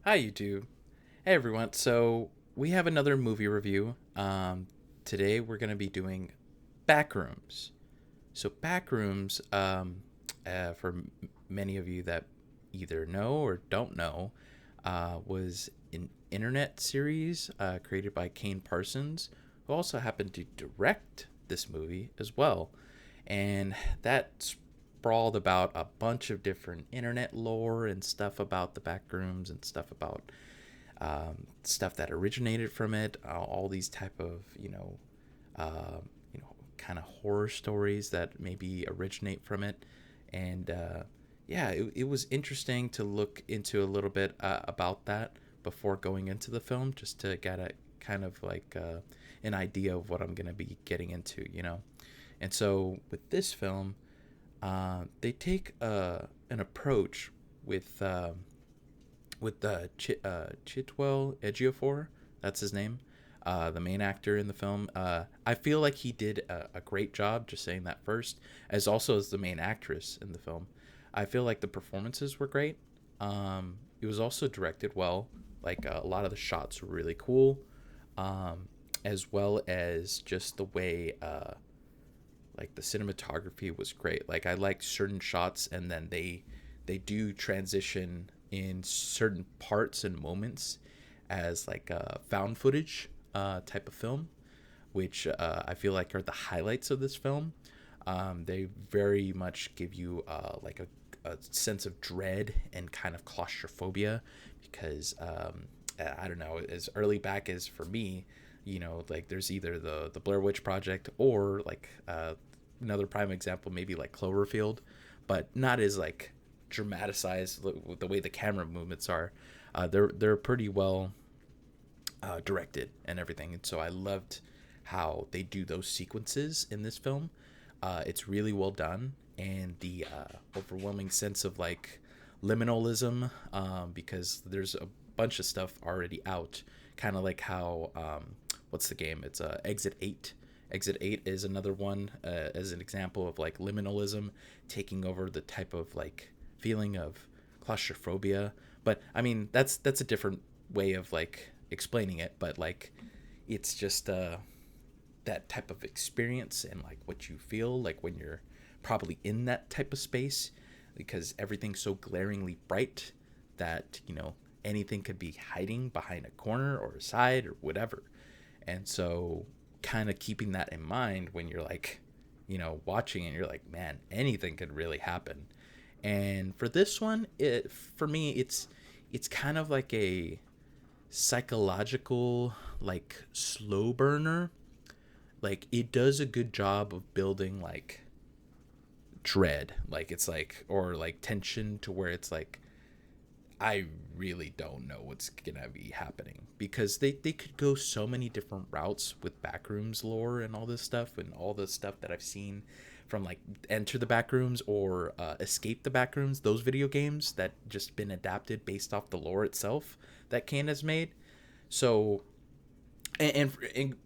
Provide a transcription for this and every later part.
Hi, YouTube. Hey, everyone. So, we have another movie review. Today, we're going to be doing Backrooms. So, Backrooms, for many of you that either know or don't know, was an internet series created by Kane Parsons, who also happened to direct this movie as well. And that sprawled about a bunch of different internet lore and stuff about the Backrooms and stuff about stuff that originated from it, all these type of kind of horror stories that maybe originate from it, and yeah, it was interesting to look into a little bit about that before going into the film, just to get a kind of like an idea of what I'm gonna be getting into. And so with this film, they take an approach with Chitwell Ejiofor. That's his name. The main actor in the film. I feel like he did a great job. Just saying that first, as also as the main actress in the film. I feel like the performances were great. It was also directed well. Like a lot of the shots were really cool, as well as just the way like the cinematography was great. Like I liked certain shots, and then they do transition in certain parts and moments as like a found footage type of film, which I feel like are the highlights of this film. They very much give you like a sense of dread and kind of claustrophobia because I don't know, as early back as for me, like there's either the Blair Witch Project or like another prime example, maybe like Cloverfield, but not as like dramatized with the way the camera movements are. They're pretty well directed and everything, and so I loved how they do those sequences in this film. It's really well done, and the overwhelming sense of like liminalism, because there's a bunch of stuff already out, kind of like how what's the game? It's Exit 8. Exit 8 is another one as an example of like liminalism taking over the type of like feeling of claustrophobia. But I mean, that's a different way of like explaining it, but like it's just that type of experience and like what you feel like when you're probably in that type of space, because everything's so glaringly bright that anything could be hiding behind a corner or a side or whatever. And so kind of keeping that in mind when you're like watching it, you're like, man, anything could really happen. And for this one, for me, it's kind of like a psychological like slow burner. Like it does a good job of building like dread, like it's like, or like tension, to where it's like I really don't know what's gonna be happening, because they could go so many different routes with Backrooms lore and all this stuff, and all the stuff that I've seen from like Enter the Backrooms or Escape the Backrooms, those video games that just been adapted based off the lore itself that Kane has made. So and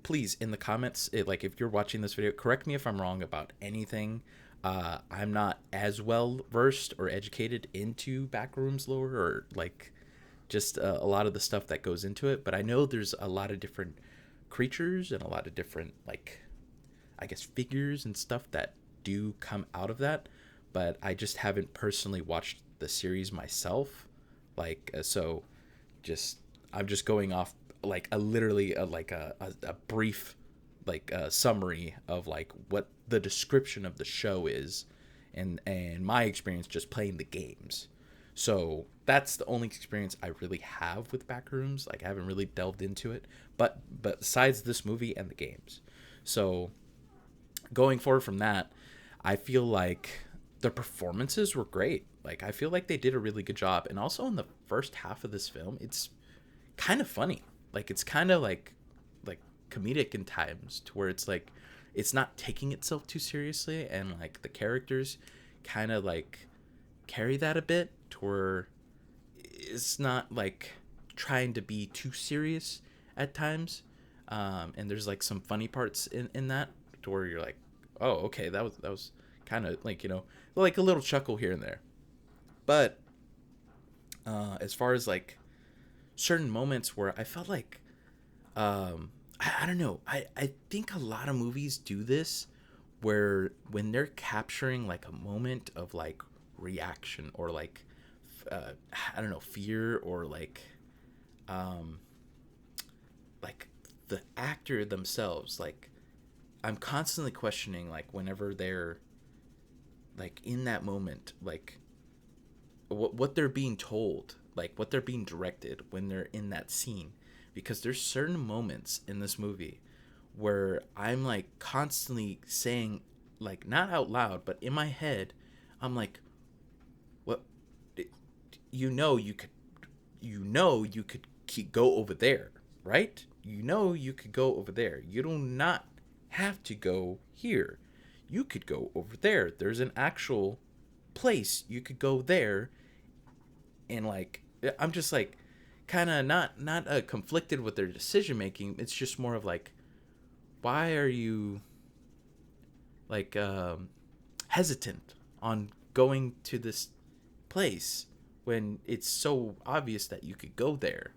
please, in the comments, like if you're watching this video, correct me if I'm wrong about anything. I'm not as well versed or educated into Backrooms lore, or like just a lot of the stuff that goes into it, but I know there's a lot of different creatures and a lot of different like, I guess, figures and stuff that do come out of that, but I just haven't personally watched the series myself. Like so just I'm just going off like a literally like a brief like summary of like what the description of the show is, and my experience just playing the games. So that's the only experience I really have with Backrooms. Like I haven't really delved into it, but besides this movie and the games. So going forward from that, I feel like the performances were great. Like I feel like they did a really good job, and also in the first half of this film, it's kind of funny. Like it's kind of like comedic in times, to where it's like it's not taking itself too seriously, and like the characters kind of like carry that a bit, to where it's not like trying to be too serious at times. And there's like some funny parts in that, to where you're like, oh, okay, that was kind of like like a little chuckle here and there. But as far as like certain moments where I felt like, I don't know. I think a lot of movies do this where when they're capturing like a moment of like reaction or like, I don't know, fear or um, like the actor themselves, like I'm constantly questioning like whenever they're like in that moment, like what they're being told, like what they're being directed when they're in that scene, because there's certain moments in this movie where I'm like constantly saying, like not out loud but in my head, I'm like, what, you know, you could keep, go over there, right? You know, you could go over there. You do not have to go here. You could go over there. There's an actual place you could go there. And like I'm just like kind of not conflicted with their decision making. It's just more of like, why are you like hesitant on going to this place when it's so obvious that you could go there,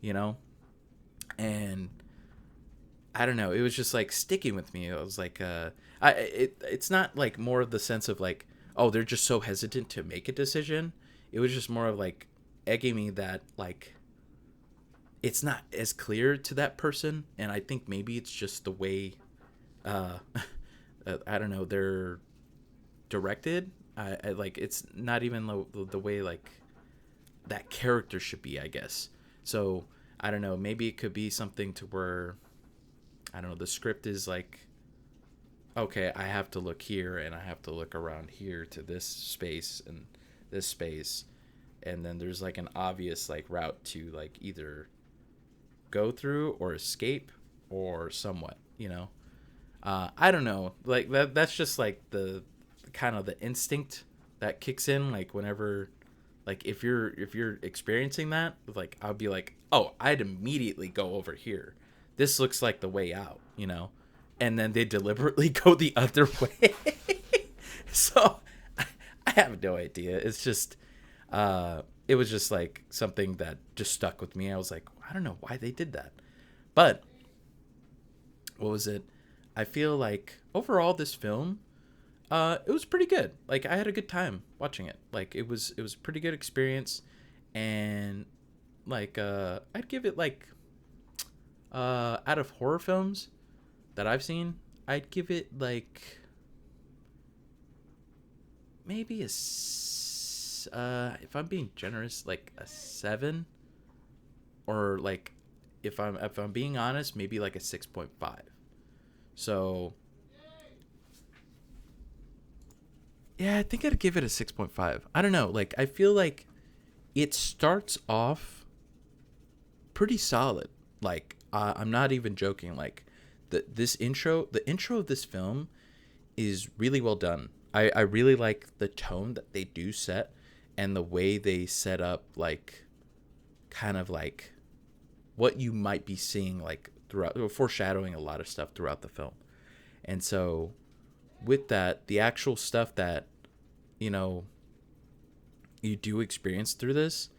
you know? And I don't know, it was just like sticking with me. I was like it's not like more of the sense of like, oh, they're just so hesitant to make a decision. It was just more of like egging me that like it's not as clear to that person, and I think maybe it's just the way uh I don't know, they're directed. I like it's not even the way like that character should be, I guess. So I don't know, maybe it could be something to where, I don't know, the script is like, okay, I have to look here and I have to look around here to this space and this space, and then there's like an obvious like route to like either go through or escape or somewhat, you know. I don't know, like that's just like the kind of the instinct that kicks in like whenever, like if you're experiencing that, like I'll be like, oh, I'd immediately go over here, this looks like the way out, you know. And then they deliberately go the other way. So I have no idea. It's just it was just like something that just stuck with me. I was like, I don't know why they did that. But what was it? I feel like overall this film, it was pretty good. Like I had a good time watching it. Like it was a pretty good experience, and like I'd give it like out of horror films that I've seen, I'd give it like maybe if I'm being generous, like a 7, or like if I'm being honest, maybe like a 6.5. So yeah, I think I'd give it a 6.5. I don't know. Like I feel like it starts off pretty solid. Like I'm not even joking. Like the intro of this film is really well done. I really like the tone that they do set, and the way they set up like kind of like what you might be seeing like throughout, or foreshadowing a lot of stuff throughout the film. And so with that, the actual stuff that, you know, you do experience through this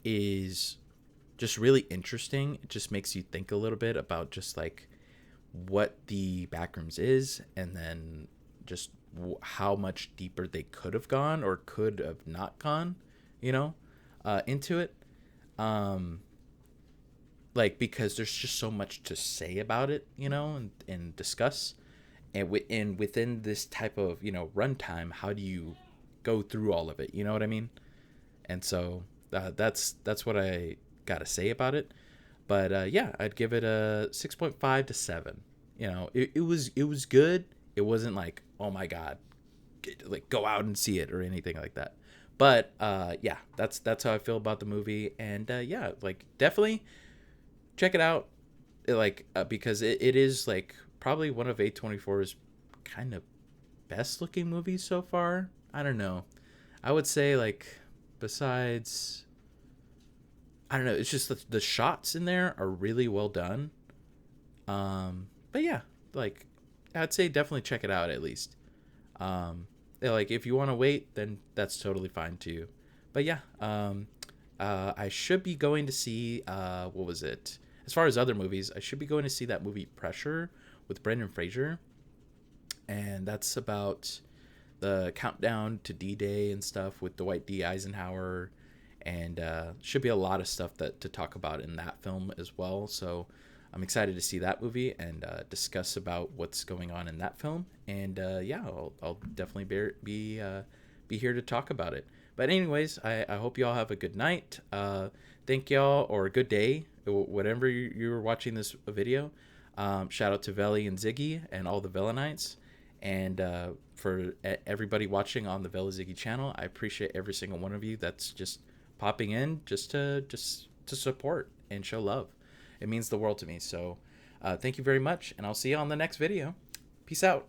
is just really interesting. It just makes you think a little bit about just like what the Backrooms is, and then just how much deeper they could have gone or could have not gone, you know, into it. Um, like because there's just so much to say about it, you know, and discuss. And within this type of, you know, runtime, how do you go through all of it? You know what I mean? And so that's what I gotta say about it. But yeah, I'd give it a 6.5 to 7. You know, it was good. It wasn't like, oh my god, like go out and see it or anything like that. But yeah, that's how I feel about the movie. And yeah, like definitely check it out. Like because it is like probably one of A24's kind of best looking movies so far. I don't know. I would say like besides, I don't know. It's just the shots in there are really well done. But yeah, like I'd say definitely check it out at least. Yeah, like if you want to wait, then that's totally fine too. But yeah, I should be going to see what was it? As far as other movies, I should be going to see that movie Pressure with Brendan Fraser, and that's about the countdown to D-Day and stuff with Dwight D. Eisenhower, and should be a lot of stuff that to talk about in that film as well. So I'm excited to see that movie and discuss about what's going on in that film. And yeah, I'll definitely be here to talk about it. But anyways, I hope y'all have a good night. Thank y'all, or a good day, whatever you're watching this video. Shout out to Veli and Ziggy and all the Velanites. And for everybody watching on the Vela Ziggy channel, I appreciate every single one of you that's just popping in just to support and show love. It means the world to me. So thank you very much, and I'll see you on the next video. Peace out.